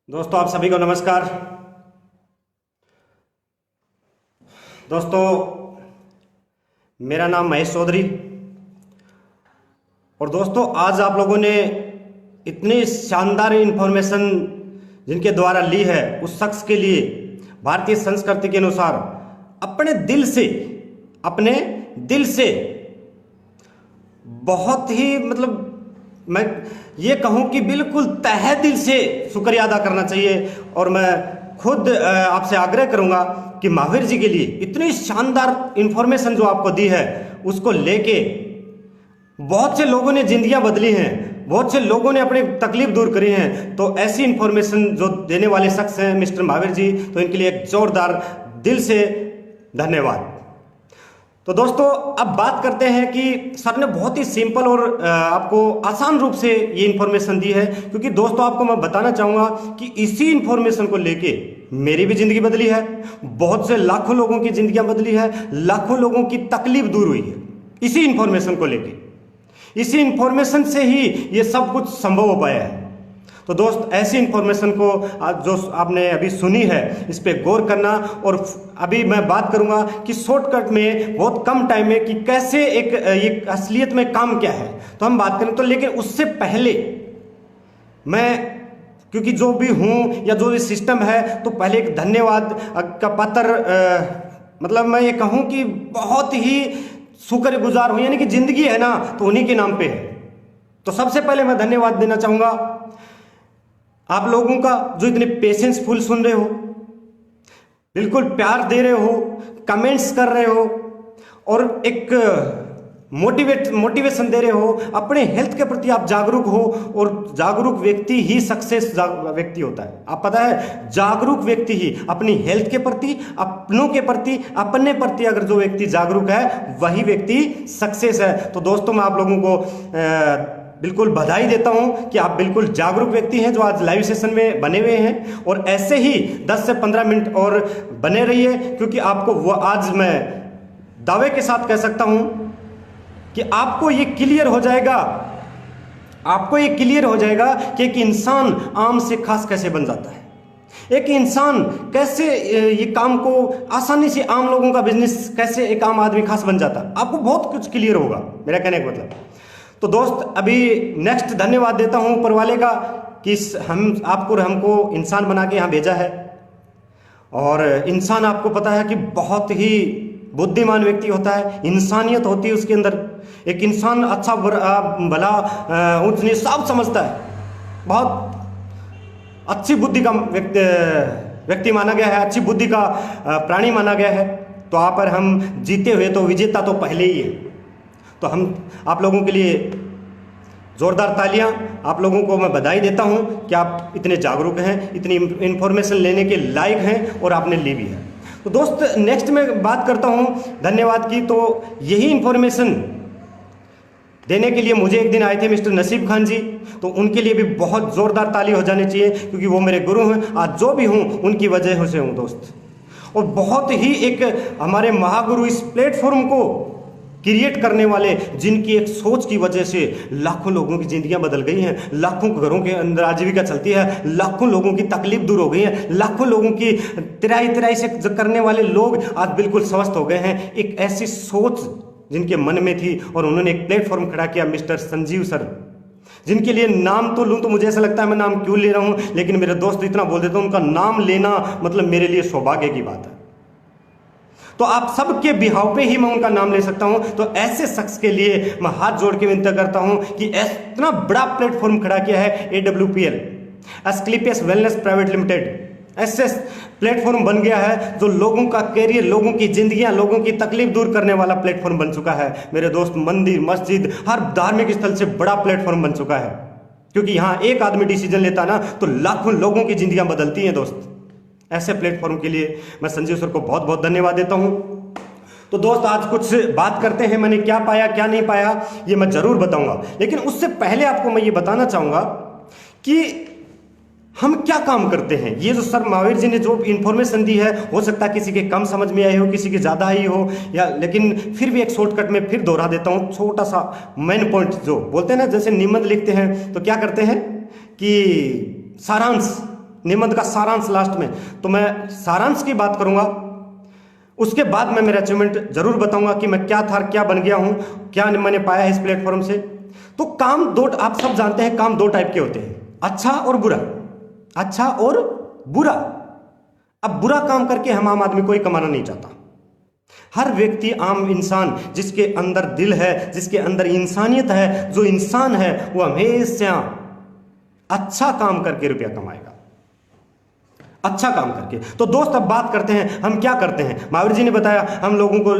दोस्तों आप सभी को नमस्कार। दोस्तों मेरा नाम महेश चौधरी और दोस्तों आज आप लोगों ने इतनी शानदार इंफॉर्मेशन जिनके द्वारा ली है उस शख्स के लिए भारतीय संस्कृति के अनुसार अपने दिल से बहुत ही मैं ये कहूं कि बिल्कुल तहे दिल से शुक्रिया अदा करना चाहिए। और मैं खुद आपसे आग्रह करूंगा कि महावीर जी के लिए इतनी शानदार इंफॉर्मेशन जो आपको दी है उसको लेके बहुत से लोगों ने जिंदगियां बदली हैं, बहुत से लोगों ने अपनी तकलीफ दूर करी हैं। तो ऐसी इंफॉर्मेशन जो देने वाले शख्स हैं मिस्टर महावीर जी, तो इनके लिए एक जोरदार दिल से धन्यवाद। तो दोस्तों अब बात करते हैं कि सर ने बहुत ही सिंपल और आपको आसान रूप से ये इंफॉर्मेशन दी है, क्योंकि दोस्तों आपको मैं बताना चाहूंगा कि इसी इंफॉर्मेशन को लेके मेरी भी जिंदगी बदली है, बहुत से लाखों लोगों की जिंदगियां बदली है, लाखों लोगों की तकलीफ दूर हुई है इसी इंफॉर्मेशन को लेके। इसी इंफॉर्मेशन से ही ये सब कुछ संभव हो पाया है। तो दोस्त ऐसी इंफॉर्मेशन को जो आपने अभी सुनी है इस पे गौर करना। और अभी मैं बात करूंगा कि शॉर्टकट में बहुत कम टाइम में कि कैसे ये असलियत में काम क्या है, तो हम बात करें। तो लेकिन उससे पहले मैं, क्योंकि जो भी हूं या जो भी सिस्टम है, तो पहले एक धन्यवाद का पत्र मैं ये कहूं कि बहुत ही शुक्रगुजार हूं, यानी कि जिंदगी है ना तो उन्हीं के नाम पे है। तो सबसे पहले मैं धन्यवाद देना चाहूंगा आप लोगों का जो इतने पेशेंसफुल सुन रहे हो, बिल्कुल प्यार दे रहे हो, कमेंट्स कर रहे हो और एक मोटिवेशन दे रहे हो। अपने हेल्थ के प्रति आप जागरूक हो और जागरूक व्यक्ति ही सक्सेस व्यक्ति होता है। आप पता है, जागरूक व्यक्ति ही अपनी हेल्थ के प्रति, अपनों के प्रति, अपने प्रति अगर जो व्यक्ति जागरूक है वही व्यक्ति सक्सेस है। तो दोस्तों मैं आप लोगों को बिल्कुल बधाई देता हूं कि आप बिल्कुल जागरूक व्यक्ति हैं जो आज लाइव सेशन में बने हुए हैं। और ऐसे ही 10 से 15 मिनट और बने रहिए, क्योंकि आपको वो आज मैं दावे के साथ कह सकता हूं कि आपको ये क्लियर हो जाएगा कि एक इंसान आम से खास कैसे बन जाता है, एक इंसान कैसे ये काम को आसानी से, आम लोगों का बिजनेस कैसे एक आम आदमी खास बन जाता है। आपको बहुत कुछ क्लियर होगा, मेरा कहने का मतलब। तो दोस्त अभी नेक्स्ट धन्यवाद देता हूं ऊपर वाले का कि हमको इंसान बना के यहां भेजा है। और इंसान आपको पता है कि बहुत ही बुद्धिमान व्यक्ति होता है, इंसानियत होती है उसके अंदर। एक इंसान अच्छा भला ऊंच नीच सब समझता है, बहुत अच्छी बुद्धि का व्यक्ति माना गया है, अच्छी बुद्धि का प्राणी माना गया है। तो आप पर हम जीते हुए तो विजेता तो पहले ही है। तो हम आप लोगों के लिए जोरदार तालियां, आप लोगों को मैं बधाई देता हूं कि आप इतने जागरूक हैं, इतनी इंफॉर्मेशन लेने के लायक हैं और आपने ली भी है। तो दोस्त नेक्स्ट मैं बात करता हूं धन्यवाद की। तो यही इंफॉर्मेशन देने के लिए मुझे एक दिन आए थे मिस्टर नसीब खान जी, तो उनके लिए भी बहुत जोरदार ताली हो जानी चाहिए, क्योंकि वो मेरे गुरु हैं। आज जो भी हूं उनकी वजह से हूं दोस्त। और बहुत ही एक हमारे महागुरु इस प्लेटफॉर्म को क्रिएट करने वाले, जिनकी एक सोच की वजह से लाखों लोगों की जिंदगियां बदल गई हैं, लाखों घरों के अंदर आजीविका चलती है, लाखों लोगों की तकलीफ दूर हो गई है, लाखों लोगों की तिराई से करने वाले लोग आज बिल्कुल स्वस्थ हो गए हैं। एक ऐसी सोच जिनके मन में थी और उन्होंने एक प्लेटफॉर्म खड़ा किया, मिस्टर संजीव सर, जिनके लिए नाम तो लूं तो मुझे ऐसा लगता है मैं नाम क्यों ले रहा हूं, लेकिन मेरे दोस्त इतना बोल देते हैं, उनका नाम लेना मेरे लिए सौभाग्य की बात है। तो आप सबके बिहाव पे ही मैं उनका नाम ले सकता हूं। तो ऐसे शख्स के लिए मैं हाथ जोड़ के विनती करता हूं कि इतना बड़ा प्लेटफॉर्म खड़ा किया है AWPL, Asclepius wellness private limited. ऐसे प्लेटफॉर्म बन गया है जो लोगों का कैरियर, लोगों की जिंदगियां, लोगों की तकलीफ दूर करने वाला प्लेटफॉर्म बन चुका है। मेरे दोस्त मंदिर, मस्जिद, हर धार्मिक स्थल से बड़ा प्लेटफॉर्म बन चुका है, क्योंकि यहां एक आदमी डिसीजन लेता ना तो लाखों लोगों की जिंदगियां बदलती हैं दोस्त। ऐसे प्लेटफॉर्म के लिए मैं संजीव सर को बहुत बहुत धन्यवाद देता हूं। तो दोस्त आज कुछ बात करते हैं, मैंने क्या पाया क्या नहीं पाया ये मैं जरूर बताऊंगा, लेकिन उससे पहले आपको मैं ये बताना चाहूंगा कि हम क्या काम करते हैं। ये जो सर महावीर जी ने जो इंफॉर्मेशन दी है, हो सकता है किसी के कम समझ में आई हो, किसी के ज़्यादा ही हो, या लेकिन फिर भी एक शॉर्टकट में फिर दोहरा देता हूँ छोटा सा मेन पॉइंट। जो बोलते हैं ना, जैसे निबंध लिखते हैं तो क्या करते हैं कि सारांश निबंध का सारांश लास्ट में, तो मैं सारांश की बात करूंगा, उसके बाद मैं मेरा अचीवमेंट जरूर बताऊंगा कि मैं क्या था, क्या बन गया हूं, क्या मैंने पाया है इस प्लेटफॉर्म से। तो काम दो, आप सब जानते हैं काम दो टाइप के होते हैं, अच्छा और बुरा, अच्छा और बुरा। अब बुरा काम करके हम आम आदमी कोई कमाना नहीं चाहता। हर व्यक्ति, आम इंसान, जिसके अंदर दिल है, जिसके अंदर इंसानियत है, जो इंसान है, वो हमेशा अच्छा काम करके रुपया कमाएगा, अच्छा काम करके। तो दोस्त अब बात करते हैं हम क्या करते हैं। महावीर जी ने बताया हम लोगों को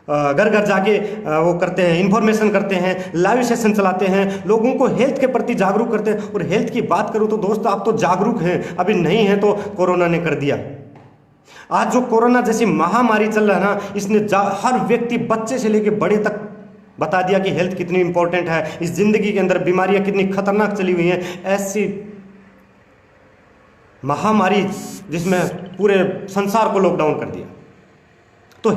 घर घर जाके वो करते हैं, इंफॉर्मेशन करते हैं, लाइव सेशन चलाते हैं, लोगों को हेल्थ के प्रति जागरूक करते हैं। और हेल्थ की बात करूं तो दोस्त आप तो जागरूक हैं, अभी नहीं है तो कोरोना ने कर दिया। आज जो कोरोना जैसी महामारी चल रहा है ना, इसने हर व्यक्ति, बच्चे से लेकर बड़े तक बता दिया कि हेल्थ कितनी इंपॉर्टेंट है, इस जिंदगी के अंदर बीमारियां कितनी खतरनाक चली हुई हैं। ऐसी महामारी जिसमें पूरे संसार को लॉकडाउन कर दिया। तो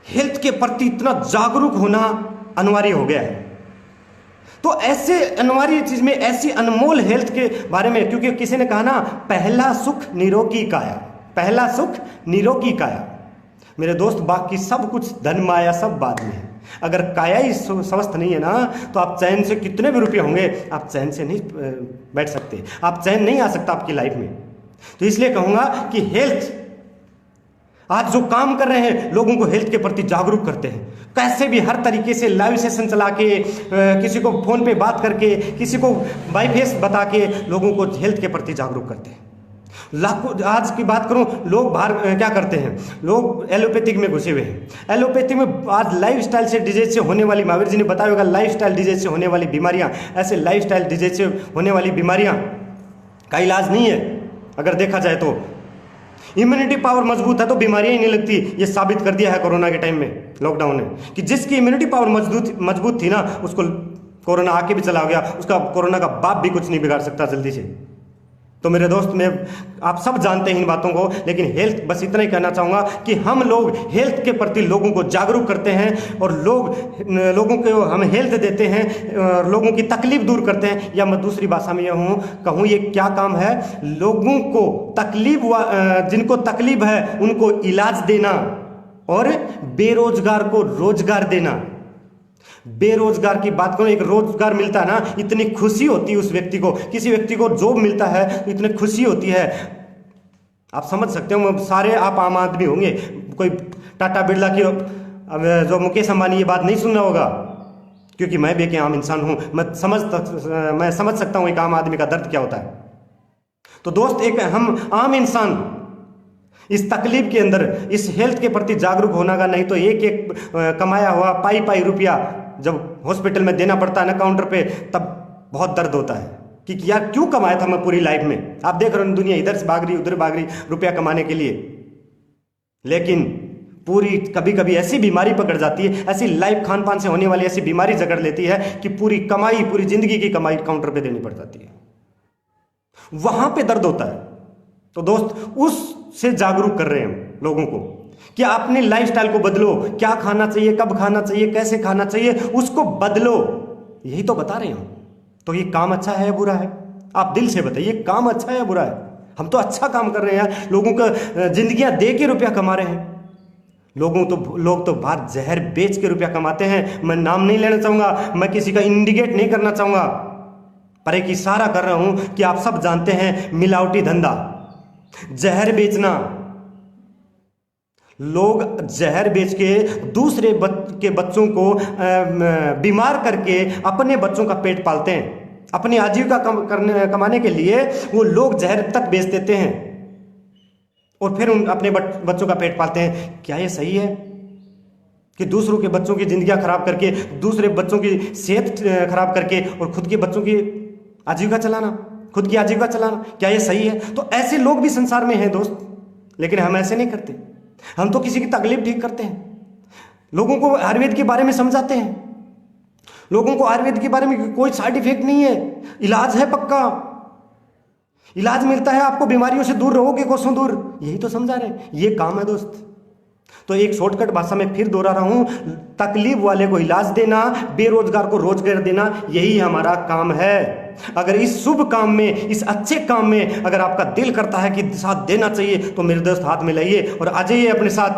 हेल्थ के प्रति इतना जागरूक होना अनिवार्य हो गया है। तो ऐसे अनिवार्य चीज में, ऐसी अनमोल हेल्थ के बारे में, क्योंकि किसी ने कहा ना, पहला सुख निरोगी काया, पहला सुख निरोगी काया। मेरे दोस्त, बाकी सब कुछ धन माया सब बाद में है। अगर काया ही स्वस्थ नहीं है ना, तो आप चैन से, कितने भी रुपये होंगे, आप चैन से नहीं बैठ सकते, आप चैन नहीं आ सकता आपकी लाइफ में। तो इसलिए कहूंगा कि हेल्थ, आज जो काम कर रहे हैं, लोगों को हेल्थ के प्रति जागरूक करते हैं, कैसे भी हर तरीके से लाइव सेशन चला के, किसी को फोन पे बात करके, किसी को बाई फेस बता के लोगों को हेल्थ के प्रति जागरूक करते हैं। लाखों, आज की बात करूं, लोग बाहर क्या करते हैं, लोग एलोपैथिक में घुसे हुए हैं। एलोपैथी में आज लाइफस्टाइल से डिजीज से होने वाली, महावीर जी ने बताया होगा, लाइफस्टाइल डिजीज से होने वाली बीमारियां, ऐसे लाइफस्टाइल डिजीज से होने वाली बीमारियां का इलाज नहीं है। अगर देखा जाए तो इम्यूनिटी पावर मजबूत है तो बीमारियां ही नहीं लगती। ये साबित कर दिया है कोरोना के टाइम में, लॉकडाउन ने, कि जिसकी इम्यूनिटी पावर मजबूत थी ना, उसको कोरोना आके भी चला गया, उसका कोरोना का बाप भी कुछ नहीं बिगाड़ सकता जल्दी से। तो मेरे दोस्त, मैं, आप सब जानते हैं इन बातों को, लेकिन हेल्थ, बस इतना ही कहना चाहूँगा कि हम लोग हेल्थ के प्रति लोगों को जागरूक करते हैं, और लोगों को हम हेल्थ देते हैं, और लोगों की तकलीफ दूर करते हैं। या मैं दूसरी भाषा में कहूँ, ये क्या काम है, लोगों को तकलीफ, जिनको तकलीफ है उनको इलाज देना, और बेरोजगार को रोजगार देना। बेरोजगार की बात करो, एक रोजगार मिलता है ना, इतनी खुशी होती है उस व्यक्ति को, किसी व्यक्ति को जॉब मिलता है तो इतनी खुशी होती है, आप समझ सकते हो। सारे आप आम आदमी होंगे, कोई टाटा बिरला की, जो मुकेश अंबानी, ये बात नहीं सुन रहा होगा, क्योंकि मैं भी एक आम इंसान हूं, मैं समझ सकता हूं एक आम आदमी का दर्द क्या होता है। तो दोस्त, एक हम आम इंसान इस तकलीफ के अंदर, इस हेल्थ के प्रति जागरूक होना का, नहीं तो एक एक कमाया हुआ पाई रुपया जब हॉस्पिटल में देना पड़ता है ना काउंटर पे, तब बहुत दर्द होता है कि यार क्यों कमाया था मैं पूरी लाइफ में। आप देख रहे हो दुनिया इधर से भाग रही, उधर भाग रही रुपया कमाने के लिए, लेकिन पूरी कभी कभी ऐसी बीमारी पकड़ जाती है, ऐसी लाइफ खान पान से होने वाली ऐसी बीमारी जकड़ लेती है कि पूरी कमाई, पूरी जिंदगी की कमाई काउंटर पे देनी पड़ जाती है, वहां पे दर्द होता है। तो दोस्त, उससे जागरूक कर रहे हैं हम लोगों को कि अपनी लाइफस्टाइल को बदलो, क्या खाना चाहिए, कब खाना चाहिए, कैसे खाना चाहिए, उसको बदलो, यही तो बता रहे हैं। तो ये काम अच्छा है या बुरा है? आप दिल से बताइए, काम अच्छा है या बुरा है? हम तो अच्छा काम कर रहे हैं, लोगों का जिंदगियां दे के रुपया कमा रहे हैं। लोग तो बाहर जहर बेच के रुपया कमाते हैं। मैं नाम नहीं लेना चाहूंगा, मैं किसी का इंडिकेट नहीं करना चाहूंगा, पर एक इशारा कर रहा हूं कि आप सब जानते हैं, मिलावटी धंधा, जहर बेचना। लोग जहर बेच के दूसरे के बच्चों को बीमार करके अपने बच्चों का पेट पालते हैं। अपनी आजीविका कमाने के लिए वो लोग जहर तक बेच देते हैं और फिर अपने बच्चों का पेट पालते हैं। क्या ये सही है कि दूसरों के बच्चों की जिंदगियां खराब करके, दूसरे बच्चों की सेहत खराब करके और खुद के बच्चों की आजीविका चलाना, खुद की आजीविका चलाना, क्या ये सही है? तो ऐसे लोग भी संसार में हैं दोस्त, लेकिन हम ऐसे नहीं करते। हम तो किसी की तकलीफ ठीक करते हैं, लोगों को आयुर्वेद के बारे में समझाते हैं, लोगों को आयुर्वेद के बारे में कोई साइड इफेक्ट नहीं है, इलाज है पक्का, इलाज मिलता है आपको, बीमारियों से दूर रहोगे कोसों दूर, यही तो समझा रहे हैं। ये काम है दोस्त। तो एक शॉर्टकट भाषा में फिर दोहरा रहा हूं, तकलीफ वाले को इलाज देना, बेरोजगार को रोजगार देना, यही हमारा काम है। अगर इस शुभ काम में, इस अच्छे काम में अगर आपका दिल करता है कि साथ देना चाहिए, तो मेरे दोस्त हाथ मिलाइए और आ जाइए अपने साथ,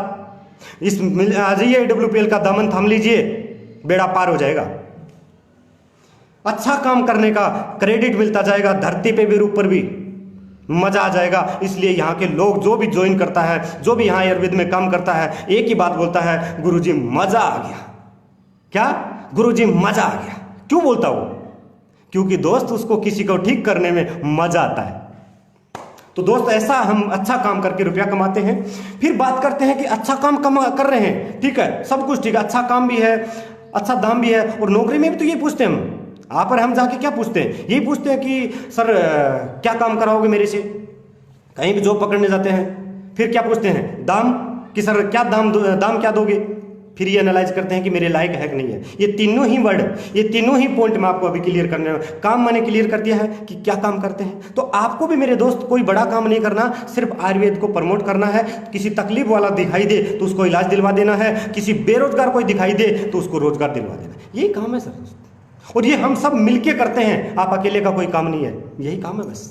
आ जाइए AWPL का दामन थाम लीजिए, बेड़ा पार हो जाएगा। अच्छा काम करने का क्रेडिट मिलता जाएगा, धरती पे भी ऊपर भी मजा आ जाएगा। इसलिए यहाँ के लोग जो भी ज्वाइन करता है, जो भी यहाँ आयुर्वेद में काम करता है, एक ही बात बोलता है, गुरुजी मजा आ गया। क्या? गुरुजी मजा आ गया। क्यों बोलता वो? क्योंकि दोस्त उसको किसी को ठीक करने में मजा आता है। तो दोस्त ऐसा हम अच्छा काम करके रुपया कमाते हैं। फिर बात करते हैं कि अच्छा काम कर रहे हैं, ठीक है, सब कुछ ठीक है, अच्छा काम भी है, अच्छा दाम भी है, और नौकरी में भी तो ये पूछते हैं हम। आप और हम जाके क्या पूछते हैं? यही पूछते हैं कि सर क्या काम कराओगे मेरे से। कहीं भी जॉब पकड़ने जाते हैं, फिर क्या पूछते हैं? दाम, कि सर क्या दाम क्या दोगे। फिर ये एनालाइज करते हैं कि मेरे लायक है कि नहीं है। ये तीनों ही वर्ड, ये तीनों ही पॉइंट मैं आपको अभी क्लियर करने में, काम मैंने क्लियर कर दिया है कि क्या काम करते हैं। तो आपको भी मेरे दोस्त कोई बड़ा काम नहीं करना, सिर्फ आयुर्वेद को प्रमोट करना है। किसी तकलीफ वाला दिखाई दे तो उसको इलाज दिलवा देना है, किसी बेरोजगार कोई दिखाई दे तो उसको रोजगार दिलवा देना है। यही काम है सर, और ये हम सब मिलके करते हैं। आप अकेले का कोई काम नहीं है, यही काम है बस।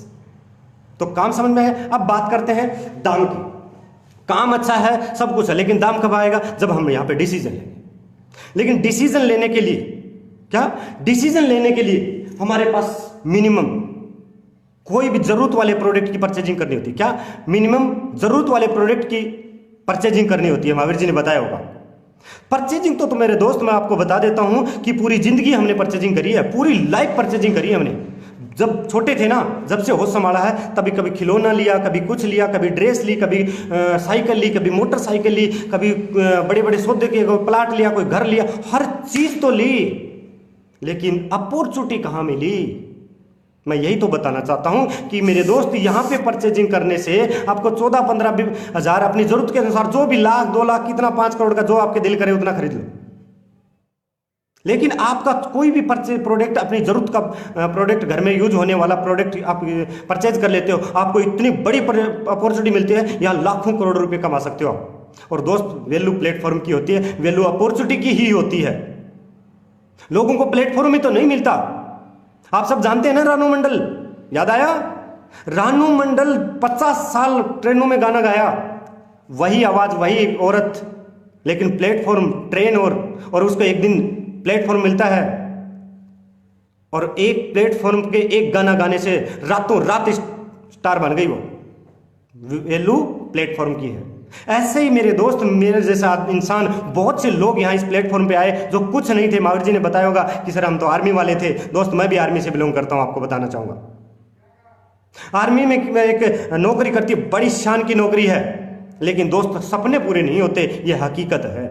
तो काम समझ में है। अब बात करते हैं दाम की। काम अच्छा है, सब कुछ है, लेकिन दाम कब आएगा? जब हम यहां पे डिसीजन लेंगे। लेकिन डिसीजन लेने के लिए क्या? डिसीजन लेने के लिए हमारे पास मिनिमम कोई भी जरूरत वाले प्रोडक्ट की परचेजिंग करनी होती है। क्या? मिनिमम जरूरत वाले प्रोडक्ट की परचेजिंग करनी होती है। महावीर जी ने बताया होगा। परचेजिंग तो मेरे दोस्त मैं आपको बता देता हूं कि पूरी जिंदगी हमने परचेजिंग करी है, पूरी लाइफ परचेजिंग करी है हमने। जब छोटे थे ना, जब से होश संभाला है, तभी कभी खिलौना लिया, कभी कुछ लिया, कभी ड्रेस ली, कभी साइकिल ली, कभी मोटरसाइकिल ली, कभी बड़े बड़े सौदे के कोई प्लाट लिया, कोई घर लिया, हर चीज तो ली, लेकिन अपॉर्चुनिटी कहाँ मिली? मैं यही तो बताना चाहता हूं कि मेरे दोस्त यहां पे परचेजिंग करने से आपको 14-15 हजार अपनी जरूरत के अनुसार, जो भी लाख 2 लाख कितना 5 करोड़ का जो आपके दिल करे उतना खरीद लो। लेकिन आपका कोई भी प्रोडक्ट, अपनी जरूरत का प्रोडक्ट, घर में यूज होने वाला प्रोडक्ट आप परचेज कर लेते हो, आपको इतनी बड़ी अपॉर्चुनिटी मिलती है, यहाँ लाखों करोड़ रुपए कमा सकते हो आप। और दोस्त वैल्यू प्लेटफॉर्म की होती है, वैल्यू अपॉर्चुनिटी की ही होती है। लोगों को प्लेटफॉर्म में तो नहीं मिलता। आप सब जानते हैं ना रानू मंडल, याद आया? रानू मंडल 50 साल ट्रेनों में गाना गाया, वही आवाज, वही औरत, लेकिन प्लेटफॉर्म, ट्रेन और उसको एक दिन प्लेटफॉर्म मिलता है, और एक प्लेटफॉर्म के एक गाना गाने से रातों रात स्टार बन गई। वो वैल्यू प्लेटफॉर्म की है। ऐसे ही मेरे दोस्त, मेरे जैसा इंसान, बहुत से लोग यहाँ इस प्लेटफॉर्म पे आए जो कुछ नहीं थे। महावीर जी ने बताया होगा कि सर हम तो आर्मी वाले थे। दोस्त मैं भी आर्मी से बिलोंग करता हूं, आपको बताना चाहूंगा। आर्मी में एक नौकरी करती है, बड़ी शान की नौकरी है, लेकिन दोस्त सपने पूरे नहीं होते, यह हकीकत है।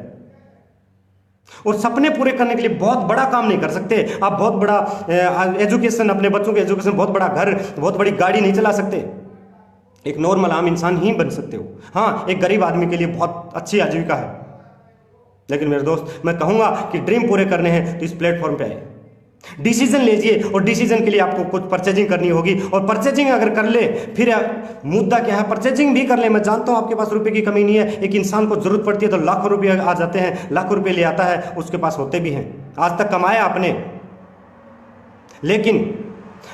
और सपने पूरे करने के लिए बहुत बड़ा काम नहीं कर सकते आप। बहुत बड़ा एजुकेशन, अपने बच्चों के एजुकेशन, बहुत बड़ा घर, बहुत बड़ी गाड़ी नहीं चला सकते। एक नॉर्मल आम इंसान ही बन सकते हो। हाँ, एक गरीब आदमी के लिए बहुत अच्छी आजीविका है। लेकिन मेरे दोस्त मैं कहूंगा कि ड्रीम पूरे करने हैं तो इस प्लेटफॉर्म पे आए, डिसीजन लीजिए, और डिसीजन के लिए आपको कुछ परचेजिंग करनी होगी। और परचेजिंग अगर कर ले, फिर मुद्दा क्या है? परचेजिंग भी कर ले। मैं जानता हूं आपके पास रुपए की कमी नहीं है। एक इंसान को जरूरत पड़ती है तो लाखों रुपये आ जाते हैं, लाखों रुपये ले आता है, उसके पास होते भी हैं। आज तक कमाया आपने, लेकिन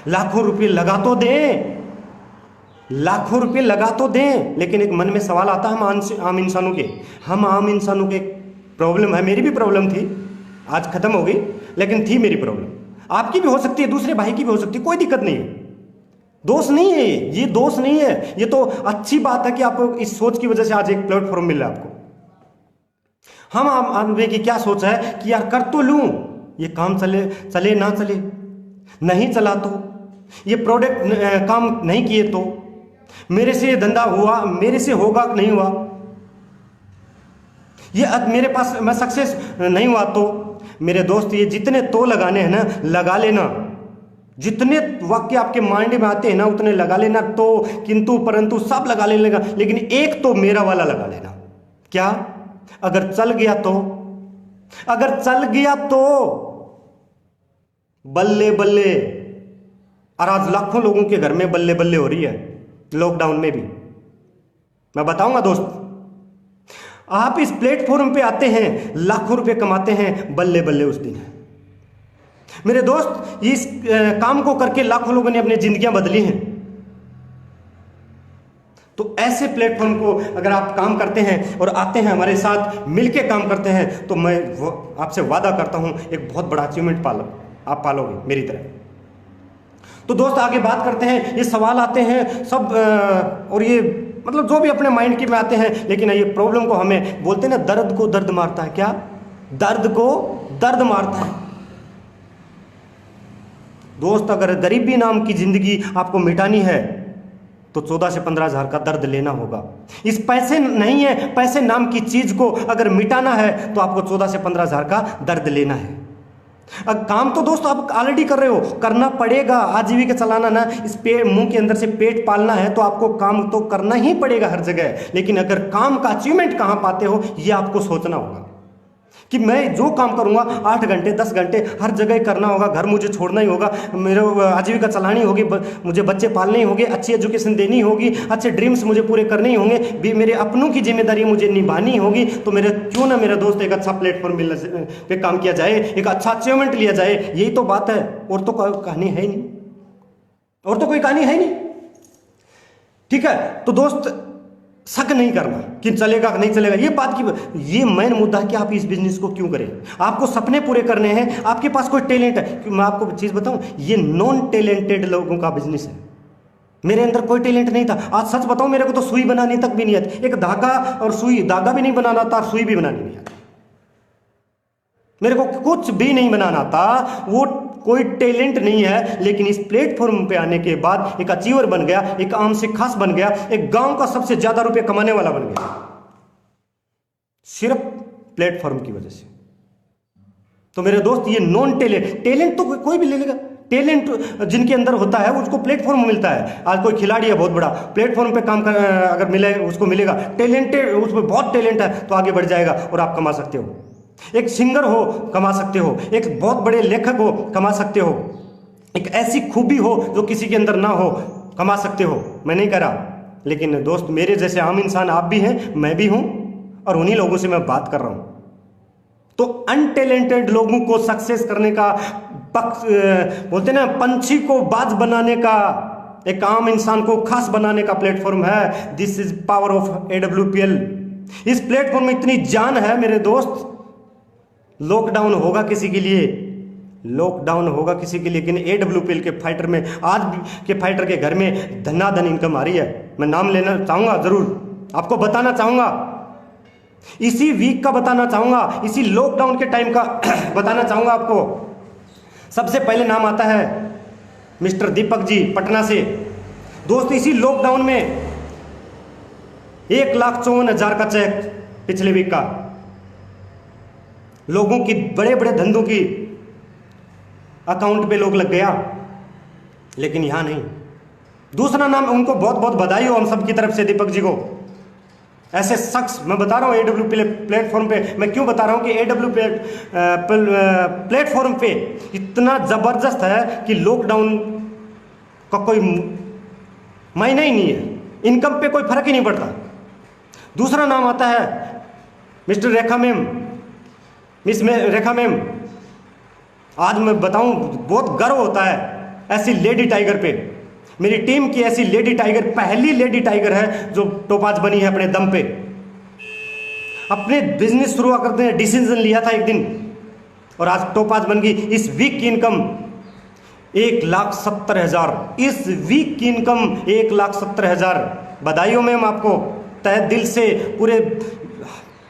लाखों रुपये लगा तो दें, लाखों रुपये लगा तो दें। लेकिन एक मन में सवाल आता है आम इंसानों के, हम आम इंसानों के प्रॉब्लम है। मेरी भी प्रॉब्लम थी, आज खत्म हो गई, लेकिन थी मेरी प्रॉब्लम। आपकी भी हो सकती है, दूसरे भाई की भी हो सकती है, कोई दिक्कत नहीं है। दोष नहीं है ये दोष नहीं है। ये तो अच्छी बात है कि आपको इस सोच की वजह से आज एक प्लेटफॉर्म मिल रहा है आपको। हम आम आदमी की क्या सोच है कि यार कर तो लूं, ये काम चले ना चले, नहीं चला तो, ये प्रोडक्ट काम नहीं किए तो, मेरे से ये धंधा हुआ, मेरे से होगा नहीं हुआ, ये मेरे पास मैं सक्सेस नहीं हुआ तो। मेरे दोस्त ये जितने तो लगाने हैं ना, लगा लेना। जितने वाक्य आपके माइंड में आते हैं ना, उतने लगा लेना। तो, किंतु, परंतु सब लगा लेगा, लेकिन एक तो मेरा वाला लगा लेना। क्या? अगर चल गया तो, अगर चल गया तो बल्ले बल्ले। और आज लाखों लोगों के घर में बल्ले बल्ले हो रही है, लॉकडाउन में भी। मैं बताऊंगा दोस्त, आप इस प्लेटफॉर्म पे आते हैं, लाखों रुपए कमाते हैं, बल्ले बल्ले उस दिन है। मेरे दोस्त, इस काम को करके लाखों लोगों ने अपनी जिंदगियां बदली हैं। तो ऐसे प्लेटफॉर्म को अगर आप काम करते हैं और आते हैं हमारे साथ मिलके काम करते हैं, तो मैं आपसे वादा करता हूं एक बहुत बड़ा अचीवमेंट आप पालोगे मेरी तरह। तो दोस्त आगे बात करते हैं। ये सवाल आते हैं सब और ये मतलब जो भी अपने माइंड की में आते हैं, लेकिन ये प्रॉब्लम को हमें बोलते हैं ना, दर्द को दर्द मारता है। क्या? दर्द को दर्द मारता है। दोस्त, अगर गरीबी नाम की जिंदगी आपको मिटानी है तो 14 से 15 हजार का दर्द लेना होगा। इस पैसे नहीं है, पैसे नाम की चीज को अगर मिटाना है तो आपको 14 से 15 हजार का दर्द लेना है। अब काम तो दोस्त आप ऑलरेडी कर रहे हो, करना पड़ेगा। आजीविका चलाना ना, इस मुंह के अंदर से पेट पालना है तो आपको काम तो करना ही पड़ेगा हर जगह। लेकिन अगर काम का अचीवमेंट कहां पाते हो, यह आपको सोचना होगा कि मैं जो काम करूंगा 8 घंटे 10 घंटे हर जगह करना होगा। घर मुझे छोड़ना ही होगा, मेरे आजीविका चलानी होगी, मुझे बच्चे पालने ही होंगे, अच्छी एजुकेशन देनी होगी, अच्छे ड्रीम्स मुझे पूरे करने ही होंगे, मेरे अपनों की जिम्मेदारी मुझे निभानी होगी। तो मेरे क्यों ना मेरे दोस्त एक अच्छा प्लेटफॉर्म पे काम किया जाए, एक अच्छा अचीवमेंट लिया जाए। यही तो बात है, और तो कोई कहानी है ही नहीं, और तो कोई कहानी है ही नहीं। ठीक है, तो दोस्त शक नहीं करना कि चलेगा कि नहीं चलेगा। ये बात की ये मेन मुद्दा है कि आप इस बिजनेस को क्यों करें। आपको सपने पूरे करने हैं, आपके पास कोई टैलेंट है। मैं आपको चीज बताऊं, ये नॉन टैलेंटेड लोगों का बिजनेस है। मेरे अंदर कोई टैलेंट नहीं था। आज सच बताऊं, मेरे को तो सुई बनाने तक भी नहीं आती। एक धागा और सुई, धागा भी नहीं बनाना था, सुई भी बनानी नहीं आती। मेरे को कुछ भी नहीं बनाना था, वो कोई टैलेंट नहीं है। लेकिन इस प्लेटफॉर्म पे आने के बाद एक अचीवर बन गया, एक आम से खास बन गया, एक गांव का सबसे ज्यादा रुपए कमाने वाला बन गया, सिर्फ प्लेटफॉर्म की वजह से। तो मेरे दोस्त, ये नॉन टैलेंट तो कोई भी ले लेगा। टैलेंट जिनके अंदर होता है उसको प्लेटफॉर्म मिलता है। आज कोई खिलाड़ी है बहुत बड़ा, प्लेटफॉर्म पे काम कर अगर मिले उसको मिलेगा, टैलेंटेड, उसमें बहुत टैलेंट है तो आगे बढ़ जाएगा और आप कमा सकते हो। एक सिंगर हो, कमा सकते हो। एक बहुत बड़े लेखक हो, कमा सकते हो। एक ऐसी खूबी हो जो किसी के अंदर ना हो, कमा सकते हो। मैं नहीं कह रहा, लेकिन दोस्त मेरे जैसे आम इंसान आप भी हैं, मैं भी हूं, और उन्हीं लोगों से मैं बात कर रहा हूं। तो अनटैलेंटेड लोगों को सक्सेस करने का बोलते ना, पंछी को बाज बनाने का, एक आम इंसान को खास बनाने का प्लेटफॉर्म है। This is power of AWPL। इस प्लेटफॉर्म में इतनी जान है मेरे दोस्त। लॉकडाउन होगा किसी के लिए, लॉकडाउन होगा किसी के लिए, लेकिन AWPL के फाइटर में, आज के फाइटर के घर में धनाधन इनकम आ रही है। मैं नाम लेना चाहूंगा, जरूर आपको बताना चाहूंगा, इसी वीक का बताना चाहूंगा, इसी लॉकडाउन के टाइम का बताना चाहूंगा आपको। सबसे पहले नाम आता है मिस्टर दीपक जी, पटना से। दोस्त, इसी लॉकडाउन में 1,54,000 का चेक पिछले वीक का, लोगों की बड़े बड़े धंधों की अकाउंट पे लोग लग गया, लेकिन यहां नहीं। दूसरा नाम, उनको बहुत बहुत बधाई हो हम सब की तरफ से, दीपक जी को। ऐसे शख्स मैं बता रहा हूं AWPL प्लेटफॉर्म पे, मैं क्यों बता रहा हूं कि AWPL प्लेटफॉर्म पे इतना जबरदस्त है कि लॉकडाउन का कोई मायना ही नहीं है, इनकम पे कोई फर्क ही नहीं पड़ता। दूसरा नाम आता है मिस्टर रेखा मैम, मिस रेखा मैम। आज मैं बताऊं, बहुत गर्व होता है ऐसी लेडी टाइगर पे। मेरी टीम की ऐसी लेडी टाइगर, पहली लेडी टाइगर है जो टॉप बनी है अपने दम पे। अपने बिजनेस शुरू करते हैं डिसीजन लिया था एक दिन, और आज टॉप बन गई। इस वीक की इनकम 1,70,000, इस वीक की इनकम 1,70,000। बधाई हो मैम आपको, तहे दिल से,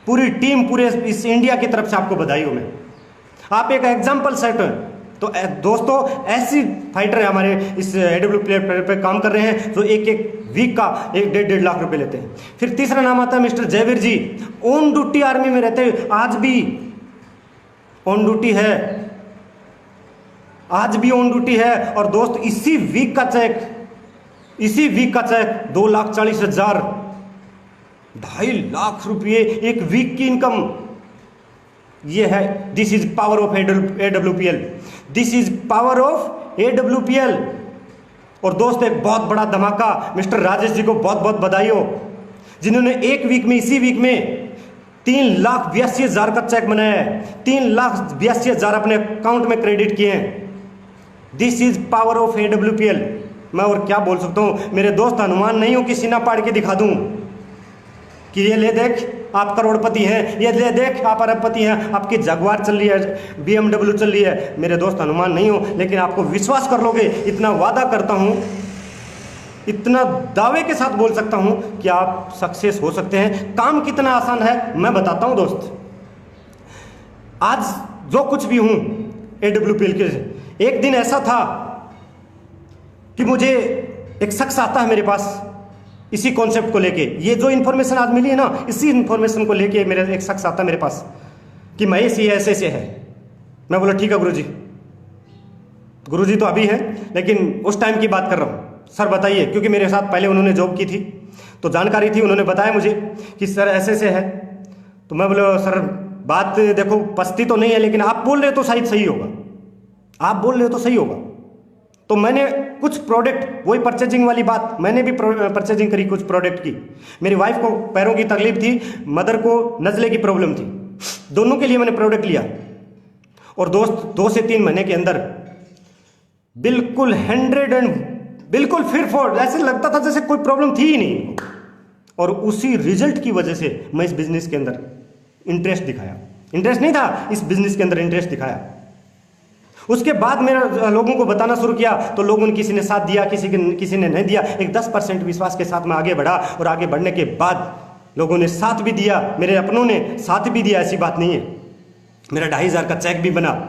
पूरी टीम, पूरे इस इंडिया की तरफ से आपको बधाई हो मैम। आप एक एग्जाम्पल सेट हैं। तो दोस्तों, ऐसी फाइटर है हमारे इस AWPL पे काम कर रहे हैं जो एक वीक का 1-1.5 लाख रुपए लेते हैं। फिर तीसरा नाम आता है mister Jaiveer ji, on duty army में रहते हैं, आज भी ऑन ड्यूटी है, आज भी ऑन ड्यूटी है। और दोस्त, इसी वीक का चेक 2,40,000, 2.5 लाख रुपये एक वीक की इनकम। ये है, this is power of AWPL, this is power of AWPL। और दोस्त, एक बहुत बड़ा धमाका, मिस्टर राजेश जी को बहुत बहुत बधाई हो, जिन्होंने एक वीक में, इसी वीक में 3,82,000 का चेक बनाया है। 3,82,000 अपने अकाउंट में क्रेडिट किए हैं। This is power of AWPL। मैं और क्या बोल सकता हूँ मेरे दोस्त, हनुमान नहीं हूँ कि सीना पाड़ के दिखा दूँ कि ये ले देख आप करोड़पति हैं, ये ले देख आप अरबपति हैं, आपकी जगुआर चल रही है, BMW चल रही है। मेरे दोस्त हनुमान नहीं हूँ, लेकिन आपको विश्वास कर लोगे, इतना वादा करता हूँ, इतना दावे के साथ बोल सकता हूँ कि आप सक्सेस हो सकते हैं। काम कितना आसान है मैं बताता हूँ दोस्त। आज जो कुछ भी हूँ AWPL के, एक दिन ऐसा था कि मुझे एक शख्स आता है मेरे पास इसी कॉन्सेप्ट को लेके, ये जो इन्फॉर्मेशन आज मिली है ना, इसी इन्फॉर्मेशन को लेके मेरे एक शख्स आता है मेरे पास कि महेश ये ऐसे ऐसे है। मैं बोला ठीक है गुरुजी। गुरुजी तो अभी हैं, लेकिन उस टाइम की बात कर रहा हूँ। सर बताइए, क्योंकि मेरे साथ पहले उन्होंने जॉब की थी तो जानकारी थी, उन्होंने बताया मुझे कि सर ऐसे ऐसे है। तो मैं बोला सर बात देखो पछती तो नहीं है, लेकिन आप बोल रहे हो तो शायद सही होगा, आप बोल रहे हो तो सही होगा। तो मैंने कुछ प्रोडक्ट, वही परचेजिंग वाली बात, मैंने भी परचेजिंग करी कुछ प्रोडक्ट की। मेरी वाइफ को पैरों की तकलीफ थी, मदर को नज़ले की प्रॉब्लम थी, दोनों के लिए मैंने प्रोडक्ट लिया। और दोस्त 2 से 3 महीने के अंदर बिल्कुल 100 एंड बिल्कुल फिर फॉर, ऐसे लगता था जैसे कोई प्रॉब्लम थी ही नहीं। और उसी रिजल्ट की वजह से मैं इस बिजनेस के अंदर इंटरेस्ट दिखाया। इंटरेस्ट नहीं था, इस बिजनेस के अंदर इंटरेस्ट दिखाया। उसके बाद मेरा लोगों को बताना शुरू किया तो लोगों ने, किसी ने साथ दिया, किसी ने नहीं दिया। एक 10% विश्वास के साथ मैं आगे बढ़ा, और आगे बढ़ने के बाद लोगों ने साथ भी दिया, मेरे अपनों ने साथ भी दिया, ऐसी बात नहीं है। मेरा 2,500 का चेक भी बना,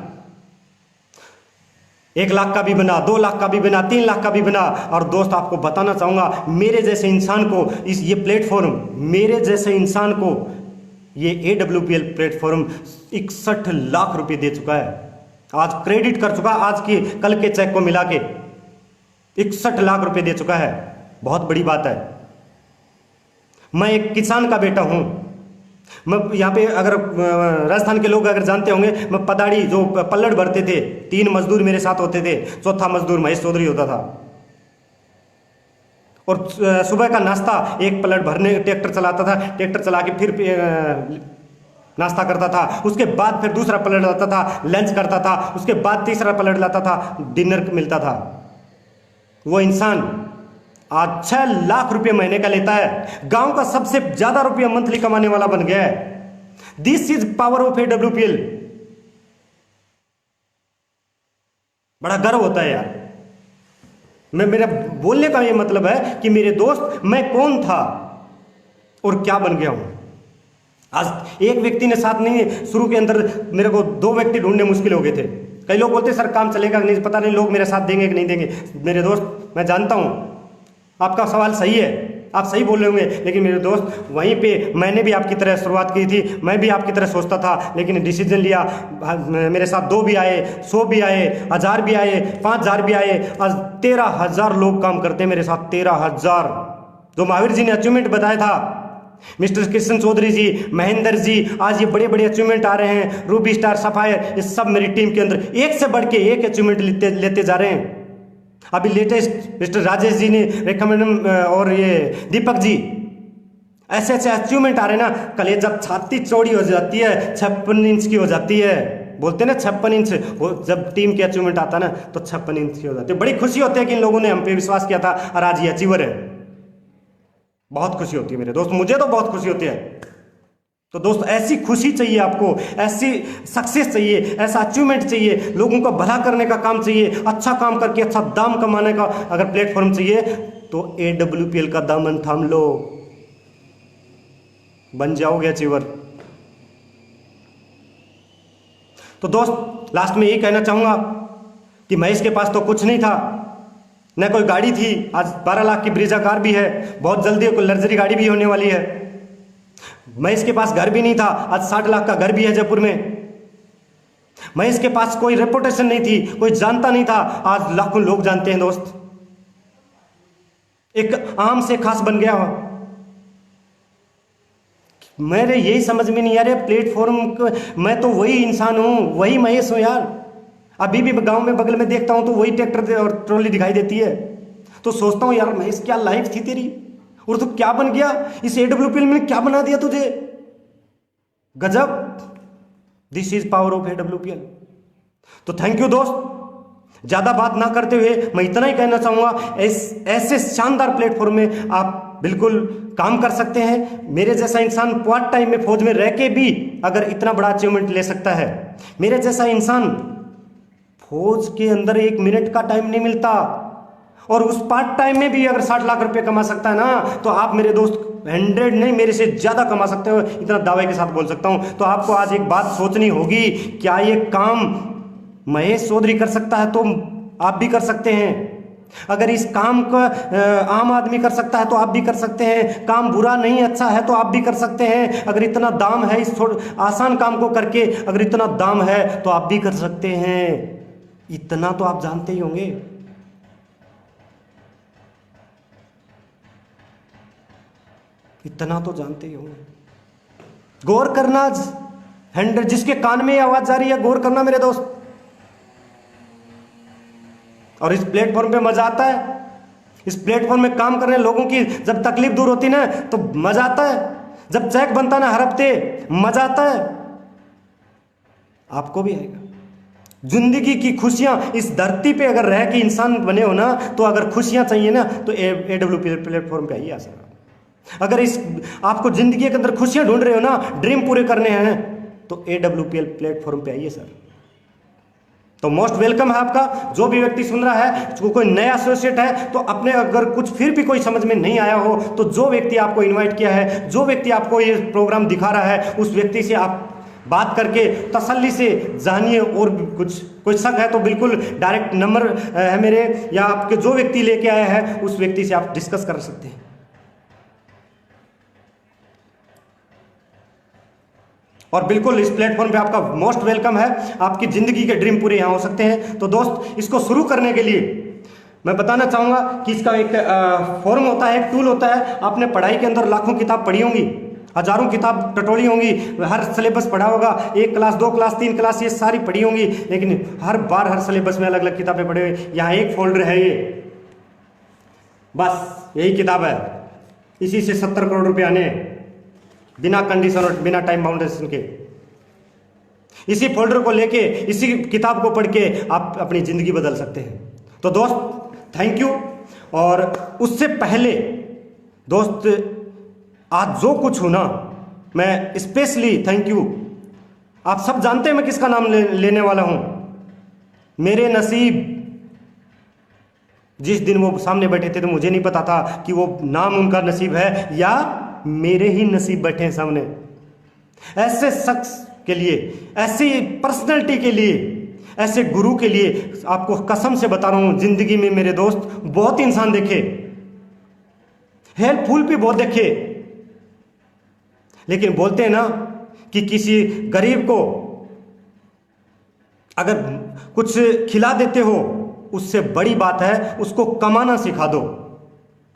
1 लाख का भी बना, 2 लाख का भी बना, 3 लाख का भी बना। और दोस्त आपको बताना चाहूँगा, मेरे जैसे इंसान को ये प्लेटफॉर्म, मेरे जैसे इंसान को ये AWPL प्लेटफॉर्म 61 लाख रुपए दे चुका है। आज क्रेडिट कर चुका, आज की कल के चेक को मिला के 61 लाख रुपए दे चुका है। बहुत बड़ी बात है। मैं एक किसान का बेटा हूं। मैं यहाँ पे, अगर राजस्थान के लोग अगर जानते होंगे, मैं पदाड़ी जो पल्लड़ भरते थे, 3 मजदूर मेरे साथ होते थे, चौथा मजदूर महेश चौधरी होता था। और सुबह का नाश्ता एक पल्लड़ भरने ट्रैक्टर चलाता था, ट्रैक्टर चला के फिर नाश्ता करता था। उसके बाद फिर दूसरा पलट लाता था, लंच करता था। उसके बाद तीसरा पलट लाता था, डिनर मिलता था। वो इंसान आज 6 लाख रुपए महीने का लेता है, गांव का सबसे ज्यादा रुपया मंथली कमाने वाला बन गया है। This is power of AWPL। बड़ा गर्व होता है यार। मेरा बोलने का ये मतलब है कि मेरे दोस्त, मैं कौन था और क्या बन गया हूं। आज एक व्यक्ति ने साथ नहीं, शुरू के अंदर मेरे को 2 व्यक्ति ढूंढने मुश्किल हो गए थे। कई लोग बोलते सर काम चलेगा नहीं, पता नहीं लोग मेरे साथ देंगे कि नहीं देंगे। मेरे दोस्त, मैं जानता हूं आपका सवाल सही है, आप सही बोल रहे होंगे, लेकिन मेरे दोस्त वहीं पे मैंने भी आपकी तरह शुरुआत की थी। मैं भी आपकी तरह सोचता था, लेकिन डिसीजन लिया। मेरे साथ 2 भी आए, 100 भी आए, 1000 भी आए, 5000 भी आए। आज 13,000 लोग काम करते हैं मेरे साथ, 13,000। जो महावीर जी ने अचीवमेंट बताया था, मिस्टर कृष्ण चौधरी जी, महेंद्र जी, आज ये बड़े बड़े अचीवमेंट आ रहे हैं, रूबी स्टार, सफायर, ये सब मेरी टीम के अंदर एक से बढ़ के एक अचीवमेंट लेते जा रहे हैं। अभी लेटेस्ट मिस्टर राजेश जी ने रिकमेंड, और ये दीपक जी, ऐसे ऐसे अचीवमेंट आ रहे हैं ना। कल जब छाती चौड़ी हो जाती है, 56 इंच की हो जाती है, बोलते हैं ना 56 इंच, वो जब टीम के अचीवमेंट आता है ना तो 56 इंच की हो जाती है। बड़ी खुशी होती है कि इन लोगों ने हम पे विश्वास किया था और आज ये अचीवर है। बहुत खुशी होती है मेरे दोस्त, मुझे तो बहुत खुशी होती है। तो दोस्त ऐसी खुशी चाहिए आपको, ऐसी सक्सेस चाहिए, ऐसा अचीवमेंट चाहिए, लोगों का भला करने का काम चाहिए, अच्छा काम करके अच्छा दाम कमाने का अगर प्लेटफॉर्म चाहिए तो AWPL का दामन थाम लो, बन जाओगे अचीवर। तो दोस्त लास्ट में यही कहना चाहूंगा कि महेश के पास तो कुछ नहीं था, न कोई गाड़ी थी। आज 12 लाख की ब्रीजा कार भी है, बहुत जल्दी कोई लग्जरी गाड़ी भी होने वाली है। महेश के पास घर भी नहीं था, आज 60 लाख का घर भी है जयपुर में। महेश के पास कोई रेपुटेशन नहीं थी, कोई जानता नहीं था, आज लाखों लोग जानते हैं दोस्त। एक आम से खास बन गया हो। मेरे यही समझ में नहीं आ रहा प्लेटफॉर्म, मैं तो वही इंसान हूं, वही महेश हूं यार। अभी भी गांव में बगल में देखता हूं तो वही ट्रैक्टर और ट्रॉली दिखाई देती है, तो सोचता हूं यार महेश क्या लाइफ थी तेरी, और तू क्या बन गया, इस AWPL में क्या बना दिया तुझे, गजब। This is power of AWPL। तो थैंक यू दोस्त, ज़्यादा बात ना करते हुए मैं इतना ही कहना चाहूँगा, ऐसे शानदार प्लेटफॉर्म में आप बिल्कुल काम कर सकते हैं। मेरे जैसा इंसान पार्ट टाइम में फौज में रह के भी अगर इतना बड़ा अचीवमेंट ले सकता है, मेरे जैसा इंसान फौज के अंदर 1 मिनट का टाइम नहीं मिलता और उस पार्ट टाइम में भी अगर 60 लाख रुपए कमा सकता है ना, तो आप मेरे दोस्त 100 नहीं मेरे से ज़्यादा कमा सकते हो, इतना दावे के साथ बोल सकता हूँ। तो आपको आज एक बात सोचनी होगी, क्या ये काम महेश चौधरी कर सकता है तो आप भी कर सकते हैं। अगर इस काम का आम आदमी कर सकता है तो आप भी कर सकते हैं। काम बुरा नहीं अच्छा है तो आप भी कर सकते हैं। अगर इतना दाम है इस आसान काम को करके, अगर इतना दाम है तो आप भी कर सकते हैं। इतना तो आप जानते ही होंगे। इतना तो जानते ही होंगे। गौर करना, 100 जिसके कान में आवाज जा रही है, गौर करना मेरे दोस्त। और इस प्लेटफॉर्म पे मजा आता है। इस प्लेटफॉर्म में काम करने लोगों की जब तकलीफ दूर होती ना तो मजा आता है। जब चेक बनता ना हर हफ्ते मजा आता है। आपको भी आएगा। जिंदगी की खुशियां इस धरती पे अगर रह के इंसान बने हो ना, तो अगर खुशियां चाहिए ना तो AWPL प्लेटफॉर्म पे आइए आसरा। अगर इस आपको जिंदगी के अंदर खुशियां ढूंढ रहे हो ना, ड्रीम पूरे करने हैं, तो AWPL प्लेटफॉर्म पे आइए सर। तो मोस्ट वेलकम है आपका। जो भी व्यक्ति सुन रहा है, जो कोई नया एसोसिएट है, तो अपने अगर कुछ फिर भी कोई समझ में नहीं आया हो, तो जो व्यक्ति आपको इनवाइट किया है, जो व्यक्ति आपको ये प्रोग्राम दिखा रहा है, उस व्यक्ति से आप बात करके तसल्ली से जानिए। और कुछ कोई शक है तो बिल्कुल डायरेक्ट नंबर है मेरे, या आपके जो व्यक्ति लेके आया है उस व्यक्ति से आप डिस्कस कर सकते हैं। और बिल्कुल इस प्लेटफॉर्म पे आपका मोस्ट वेलकम है। आपकी जिंदगी के ड्रीम पूरे यहाँ हो सकते हैं। तो दोस्त, इसको शुरू करने के लिए मैं बताना चाहूँगा कि इसका एक फॉर्म होता है, एक टूल होता है। आपने पढ़ाई के अंदर लाखों किताब पढ़ी होंगी, हजारों किताब टटोली होंगी, हर सिलेबस पढ़ा होगा, 1 क्लास 2 क्लास 3 क्लास ये सारी पढ़ी होंगी, लेकिन हर बार हर सिलेबस में अलग अलग किताबें पढ़े हुए। यहाँ एक फोल्डर है, ये बस यही किताब है। इसी से 70 करोड़ रुपये आने, बिना कंडीशन और बिना टाइम बाउंडेशन के। इसी फोल्डर को लेके, इसी किताब को पढ़ के आप अपनी जिंदगी बदल सकते हैं। तो दोस्त थैंक यू। और उससे पहले दोस्त, आज जो कुछ हो ना, मैं स्पेशली थैंक यू। आप सब जानते हैं मैं किसका नाम लेने वाला हूं। मेरे नसीब, जिस दिन वो सामने बैठे थे तो मुझे नहीं पता था कि वो नाम उनका नसीब है या मेरे ही नसीब बैठे हैं सामने। ऐसे शख्स के लिए, ऐसी पर्सनैलिटी के लिए, ऐसे गुरु के लिए आपको कसम से बता रहा हूं, जिंदगी में मेरे दोस्त बहुत इंसान देखे, हेल्पफुल भी बहुत देखे, लेकिन बोलते हैं ना कि किसी गरीब को अगर कुछ खिला देते हो, उससे बड़ी बात है उसको कमाना सिखा दो।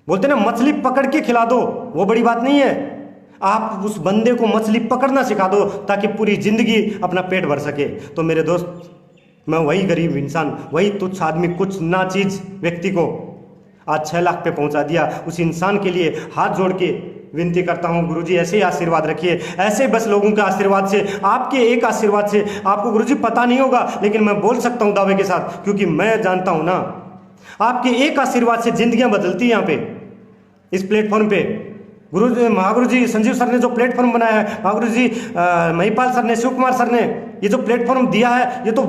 बोलते ना मछली पकड़ के खिला दो, वो बड़ी बात नहीं है। आप उस बंदे को मछली पकड़ना सिखा दो ताकि पूरी जिंदगी अपना पेट भर सके। तो मेरे दोस्त, मैं वही गरीब इंसान, वही तुच्छ आदमी, कुछ ना चीज व्यक्ति को आज 6 लाख पे पहुंचा दिया। उस इंसान के लिए हाथ जोड़ के विनती करता हूं, गुरुजी ऐसे ही आशीर्वाद रखिए। ऐसे बस लोगों के आशीर्वाद से, आपके एक आशीर्वाद से, आपको गुरुजी पता नहीं होगा लेकिन मैं बोल सकता हूं दावे के साथ, क्योंकि मैं जानता हूं ना, आपके एक आशीर्वाद से जिंदगियां बदलती हैं। यहाँ पे इस प्लेटफॉर्म पे महागुरु जी संजीव सर ने जो प्लेटफॉर्म बनाया है, महागुरु जी महिपाल सर ने, शिव कुमार सर ने ये जो प्लेटफॉर्म दिया है, ये तो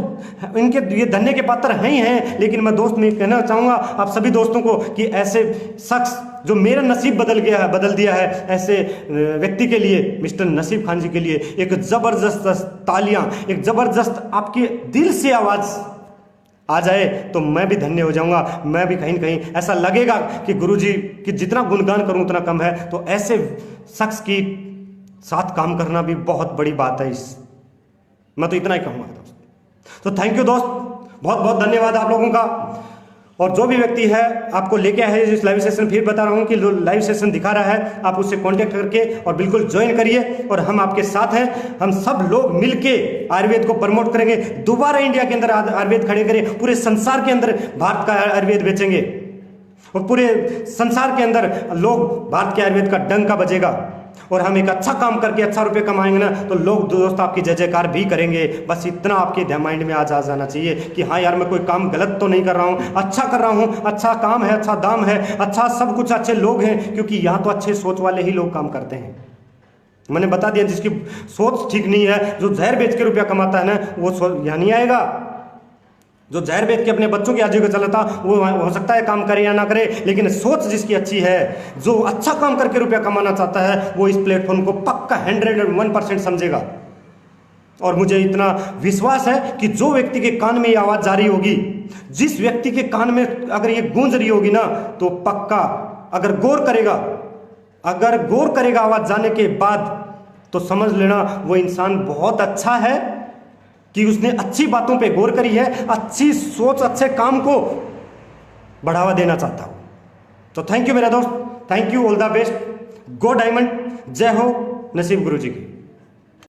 इनके ये धन्य के पात्र हैं ही हैं। लेकिन मैं दोस्त में कहना चाहूँगा आप सभी दोस्तों को कि ऐसे शख्स जो मेरा नसीब बदल दिया है, ऐसे व्यक्ति के लिए, मिस्टर नसीब खान जी के लिए एक ज़बरदस्त तालियां, एक ज़बरदस्त आपके दिल से आवाज़ आ जाए तो मैं भी धन्य हो जाऊंगा। मैं भी कहीं न कहीं ऐसा लगेगा कि गुरुजी की जितना गुणगान करूं उतना कम है। तो ऐसे शख्स की साथ काम करना भी बहुत बड़ी बात है। मैं तो इतना ही कहूँगा दोस्त। तो थैंक यू दोस्त, बहुत बहुत धन्यवाद आप लोगों का। और जो भी व्यक्ति है आपको लेके आया है इस लाइव सेशन, फिर बता रहा हूँ कि लाइव सेशन दिखा रहा है, आप उससे कांटेक्ट करके और बिल्कुल ज्वाइन करिए। और हम आपके साथ हैं, हम सब लोग मिलके आयुर्वेद को प्रमोट करेंगे। दोबारा इंडिया के अंदर आयुर्वेद खड़े करें, पूरे संसार के अंदर भारत का आयुर्वेद बेचेंगे और पूरे संसार के अंदर लोग भारत के आयुर्वेद का डंका बजेगा। और हम एक अच्छा काम करके अच्छा रुपये कमाएंगे ना, तो लोग दोस्त आपकी जय जयकार भी करेंगे। बस इतना आपके माइंड में आ जाना चाहिए कि हाँ यार, मैं कोई काम गलत तो नहीं कर रहा हूँ, अच्छा कर रहा हूँ, अच्छा काम है, अच्छा दाम है, अच्छा सब कुछ, अच्छे लोग हैं, क्योंकि यहाँ तो अच्छे सोच वाले ही लोग काम करते हैं। मैंने बता दिया, जिसकी सोच ठीक नहीं है, जो जहर बेच के रुपया कमाता है ना, वो यहाँ नहीं आएगा। जो जहर बेच के अपने बच्चों की आजीविका चलाता, वो हो सकता है काम करे या ना करे, लेकिन सोच जिसकी अच्छी है, जो अच्छा काम करके रुपया कमाना चाहता है, वो इस प्लेटफॉर्म को पक्का 101% समझेगा। और मुझे इतना विश्वास है कि जो व्यक्ति के कान में ये आवाज़ जा रही होगी, जिस व्यक्ति के कान में अगर ये गूंज रही होगी ना, तो पक्का अगर गौर करेगा आवाज़ जाने के बाद, तो समझ लेना वो इंसान बहुत अच्छा है कि उसने अच्छी बातों पे गौर करी है, अच्छी सोच, अच्छे काम को बढ़ावा देना चाहता हूं। तो थैंक यू मेरा दोस्त, thank you, all the best, go diamond, जय हो नसीब गुरु जी की।